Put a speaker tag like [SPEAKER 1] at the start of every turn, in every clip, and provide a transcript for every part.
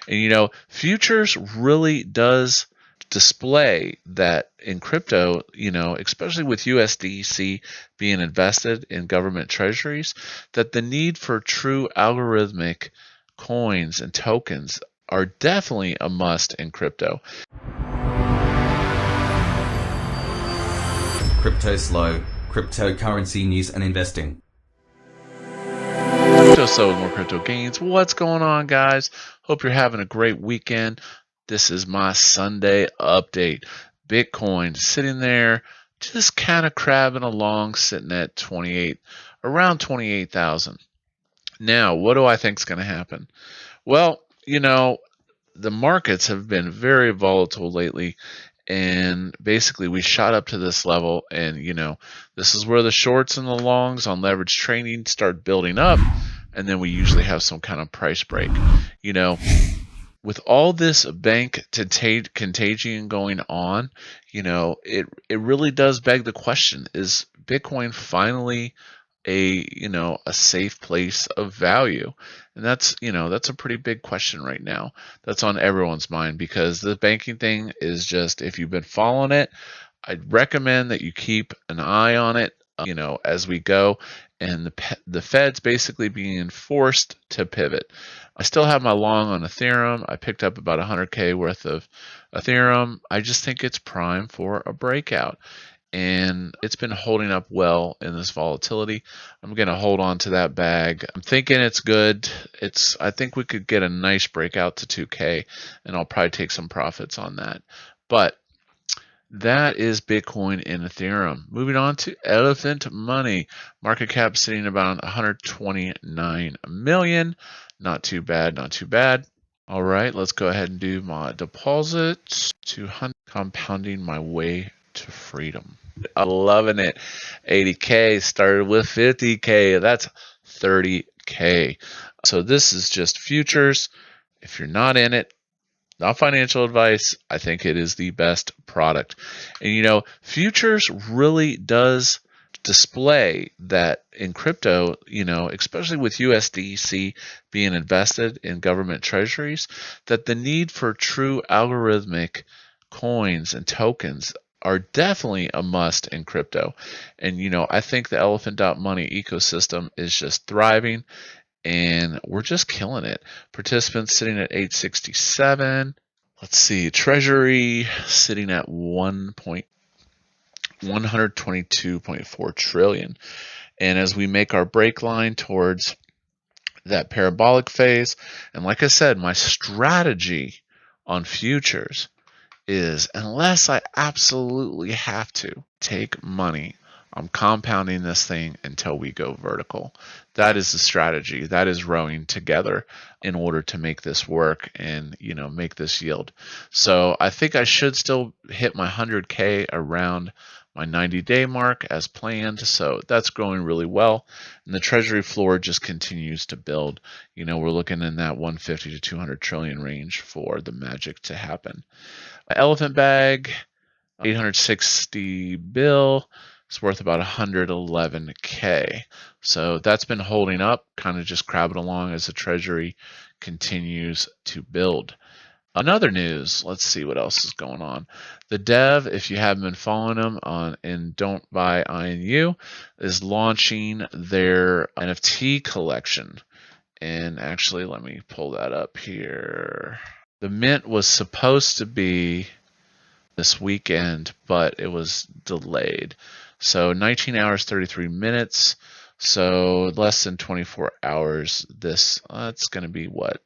[SPEAKER 1] And futures really does display that in crypto, especially with USDC being invested in government treasuries, that the need for true algorithmic coins and tokens are definitely a must in crypto.
[SPEAKER 2] Cryptoslo, cryptocurrency news and investing.
[SPEAKER 1] Cryptoslo with more crypto gains. What's going on, guys? Hope you're having a great weekend. This is my Sunday update. Bitcoin sitting there, just kind of crabbing along, sitting at around 28,000. Now, what do I think is going to happen? Well, the markets have been very volatile lately, and basically we shot up to this level, and this is where the shorts and the longs on leverage trading start building up, and then we usually have some kind of price break. With all this bank contagion going on, it really does beg the question: is Bitcoin finally a safe place of value? And that's a pretty big question right now. That's on everyone's mind, because the banking thing is just, if you've been following it, I'd recommend that you keep an eye on it, as we go, and the Fed's basically being forced to pivot. I still have my long on Ethereum. I picked up about 100K worth of Ethereum. I just think it's prime for a breakout, and it's been holding up well in this volatility. I'm going to hold on to that bag. I'm thinking it's good. I think we could get a nice breakout to 2K, and I'll probably take some profits on that. But that is Bitcoin and Ethereum. Moving on to Elephant.Money. Market cap sitting about 129 million. Not too bad, not too bad. All right, let's go ahead and do my deposits. 200, compounding my way to freedom. I'm loving it. 80K, started with 50K. That's 30K. So this is just futures. If you're not in it, not financial advice, I think it is the best product. And futures really does display that in crypto, especially with USDC being invested in government treasuries, that the need for true algorithmic coins and tokens are definitely a must in crypto. And I think the Elephant.Money ecosystem is just thriving, and we're just killing it. Participants sitting at 867. Let's see, Treasury sitting at 122.4 trillion. And as we make our break line towards that parabolic phase, and like I said, my strategy on futures is, unless I absolutely have to take money, I'm compounding this thing until we go vertical. That is the strategy. That is rowing together in order to make this work and make this yield. So I think I should still hit my 100K around my 90-day mark as planned. So that's going really well. And the treasury floor just continues to build. We're looking in that 150 to 200 trillion range for the magic to happen. Elephant bag, 860 bill. It's worth about 111K. So that's been holding up, kind of just crabbing along as the treasury continues to build. Another news, let's see what else is going on. The Dev, if you haven't been following them in Don't Buy INU, is launching their NFT collection. And actually, let me pull that up here. The mint was supposed to be this weekend, but it was delayed. So 19 hours, 33 minutes. So less than 24 hours. It's going to be what?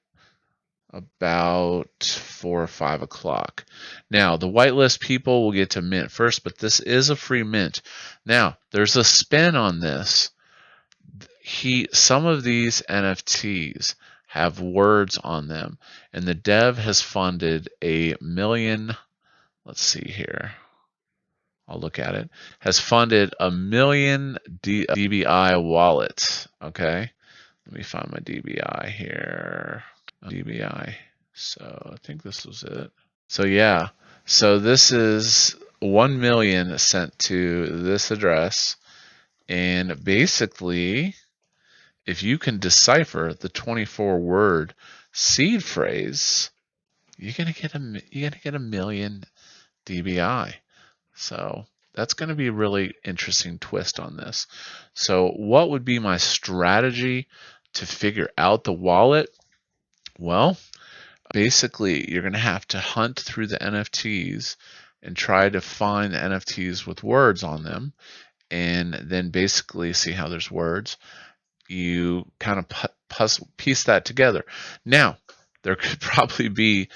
[SPEAKER 1] About 4 or 5 o'clock. Now, the whitelist people will get to mint first, but this is a free mint. Now, there's a spin on this. Some of these NFTs have words on them, and the Dev has funded $1 million. Let's see here. I'll look at it. Has funded 1 million DBI wallets. Okay, let me find my DBI here. DBI. So I think this was it. So yeah. So this is 1 million sent to this address, and basically, if you can decipher the 24-word seed phrase, you're gonna get a million DBI. So that's going to be a really interesting twist on this. So what would be my strategy to figure out the wallet? Well, basically you're going to have to hunt through the NFTs and try to find the NFTs with words on them, and then basically see how there's words. You kind of piece that together. Now, there could probably be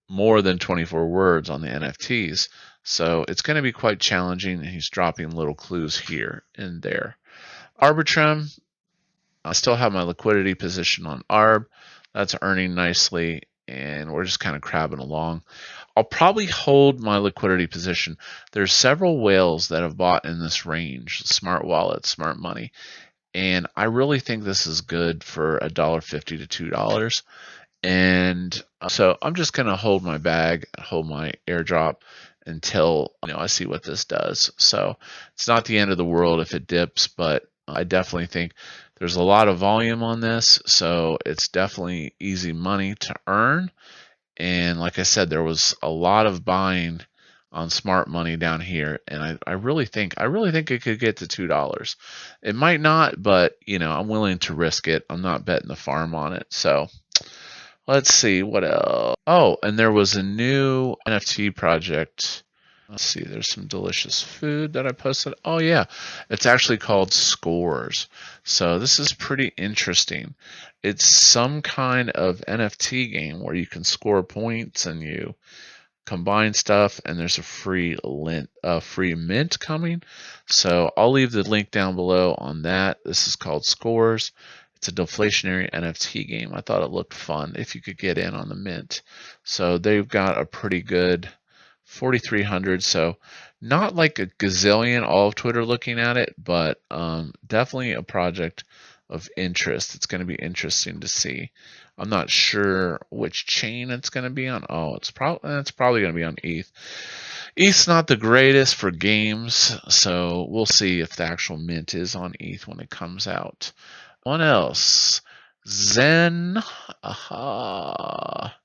[SPEAKER 1] more than 24 words on the NFTs, so it's going to be quite challenging, and he's dropping little clues here and there. Arbitrum, I still have my liquidity position on ARB. That's earning nicely, and we're just kind of crabbing along. I'll probably hold my liquidity position. There's several whales that have bought in this range, Smart Wallet, Smart Money, and I really think this is good for $1.50 to $2. And so I'm just going to hold my bag, hold my airdrop until I see what this does. So it's not the end of the world if it dips, but I definitely think there's a lot of volume on this, so it's definitely easy money to earn. And like I said, there was a lot of buying on Smart Money down here, and I really think it could get to $2. It might not, but I'm willing to risk it. I'm not betting the farm on it. So let's see what else. Oh, and there was a new NFT project. Let's see, there's some delicious food that I posted. Oh yeah, it's actually called Scores. So this is pretty interesting. It's some kind of NFT game where you can score points and you combine stuff, and there's a free mint coming. So I'll leave the link down below on that. This is called Scores. It's a deflationary NFT game. I thought it looked fun if you could get in on the mint. So they've got a pretty good 4,300. So not like a gazillion, all of Twitter looking at it, but definitely a project of interest. It's going to be interesting to see. I'm not sure which chain it's going to be on. Oh, it's probably going to be on ETH. ETH's not the greatest for games, so we'll see if the actual mint is on ETH when it comes out. What else? Zen. Aha.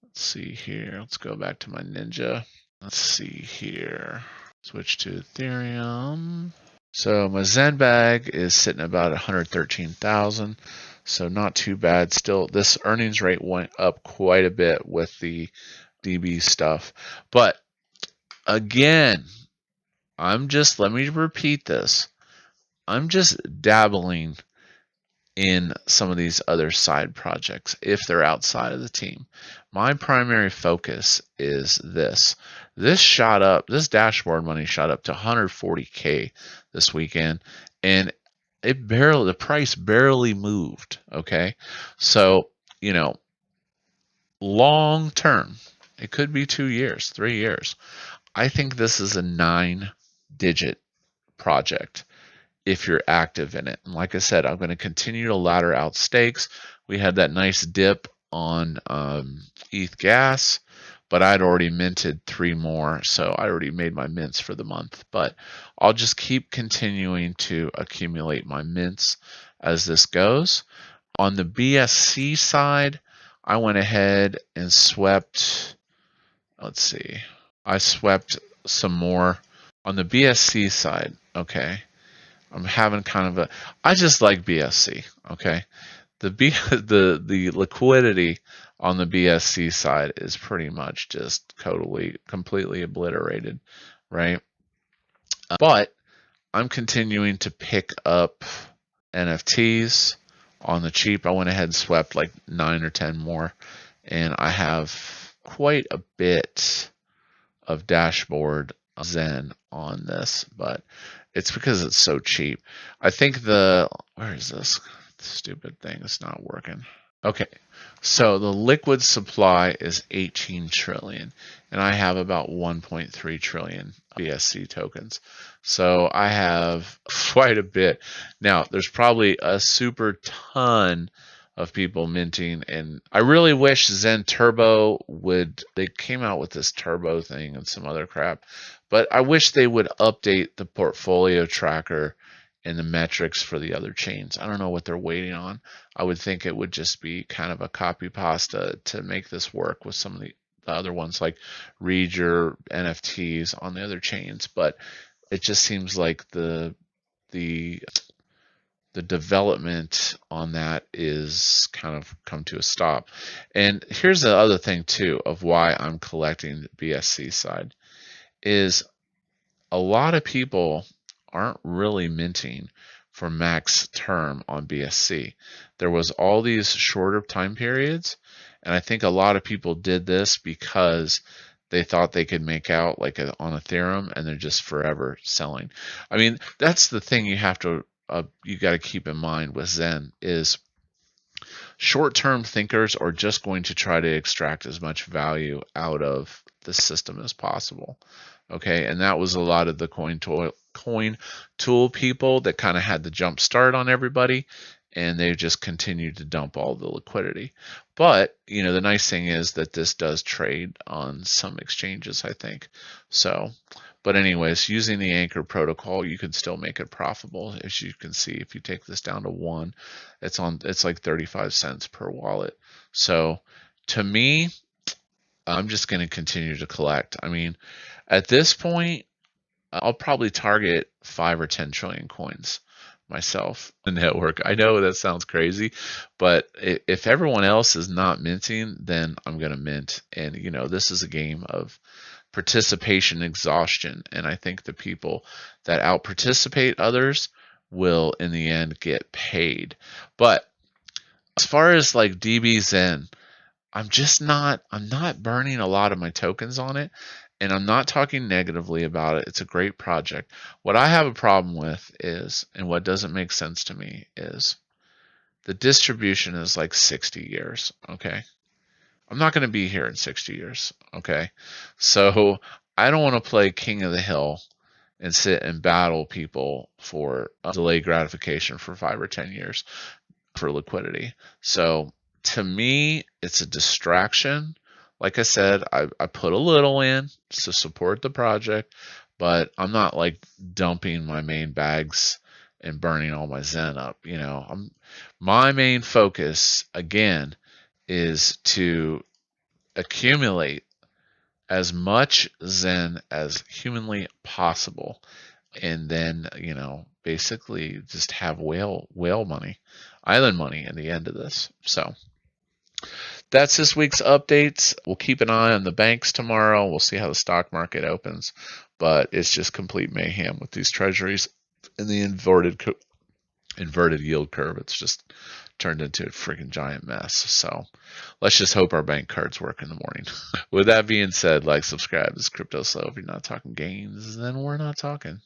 [SPEAKER 1] Let's see here. Let's go back to my Ninja. Let's see here. Switch to Ethereum. So my Zen bag is sitting about 113,000. So not too bad. Still, this earnings rate went up quite a bit with the DB stuff. But again, let me repeat this. I'm just dabbling in some of these other side projects if they're outside of the team. My primary focus is this. This dashboard money shot up to 140K this weekend, and the price barely moved. Okay. So, long term, it could be 2 years, 3 years. I think this is a 9-digit project if you're active in it. And like I said, I'm going to continue to ladder out stakes. We had that nice dip on ETH gas, but I'd already minted 3 more, so I already made my mints for the month. But I'll just keep continuing to accumulate my mints as this goes. On the BSC side, I went ahead and swept, I swept some more on the BSC side. Okay. I'm having I just like BSC, okay? The liquidity on the BSC side is pretty much just completely obliterated, right? But I'm continuing to pick up NFTs on the cheap. I went ahead and swept like 9 or 10 more, and I have quite a bit of dashboard Zen on this, but it's because it's so cheap. I think where is this stupid thing? It's not working. Okay, so the liquid supply is 18 trillion, and I have about 1.3 trillion BSC tokens. So I have quite a bit. Now, there's probably a super ton of people minting, and I really wish Zen Turbo they came out with this turbo thing and some other crap, but I wish they would update the portfolio tracker and the metrics for the other chains. I don't know what they're waiting on. I would think it would just be kind of a copy pasta to make this work with some of the other ones, like read your NFTs on the other chains. But it just seems like the development on that is kind of come to a stop. And here's the other thing too of why I'm collecting the BSC side is a lot of people aren't really minting for max term on BSC. There was all these shorter time periods, and I think a lot of people did this because they thought they could make out like on Ethereum, and they're just forever selling. I mean, that's the thing you have to you got to keep in mind with Zen is short-term thinkers are just going to try to extract as much value out of the system as possible. Okay, and that was a lot of the coin tool people that kind of had the jump start on everybody, and they just continued to dump all the liquidity. But the nice thing is that this does trade on some exchanges, I think. So, but anyways, using the Anchor protocol, you can still make it profitable. As you can see, if you take this down to 1, it's like 35 cents per wallet. So to me, I'm just going to continue to collect. I mean, at this point, I'll probably target 5 or 10 trillion coins myself. The network. I know that sounds crazy, but if everyone else is not minting, then I'm going to mint. And this is a game of participation exhaustion, and I think the people that out participate others will in the end get paid. But as far as like DBZen, I'm not burning a lot of my tokens on it, and I'm not talking negatively about it. It's a great project. What I have a problem with is, and what doesn't make sense to me is, the distribution is like 60 years, okay? I'm not going to be here in 60 years, okay? So I don't want to play King of the Hill and sit and battle people for delayed gratification for 5 or 10 years for liquidity. So to me, it's a distraction. Like I said, I put a little in to support the project, but I'm not like dumping my main bags and burning all my Zen up. My main focus, again, is to accumulate as much Zen as humanly possible, and then basically just have whale money, island money in the end of this. So that's this week's updates. We'll keep an eye on the banks tomorrow. We'll see how the stock market opens, but it's just complete mayhem with these treasuries in the inverted yield curve. It's just turned into a freaking giant mess. So let's just hope our bank cards work in the morning. With that being said, like, subscribe. This is Cryptoslo. If you're not talking gains, then we're not talking.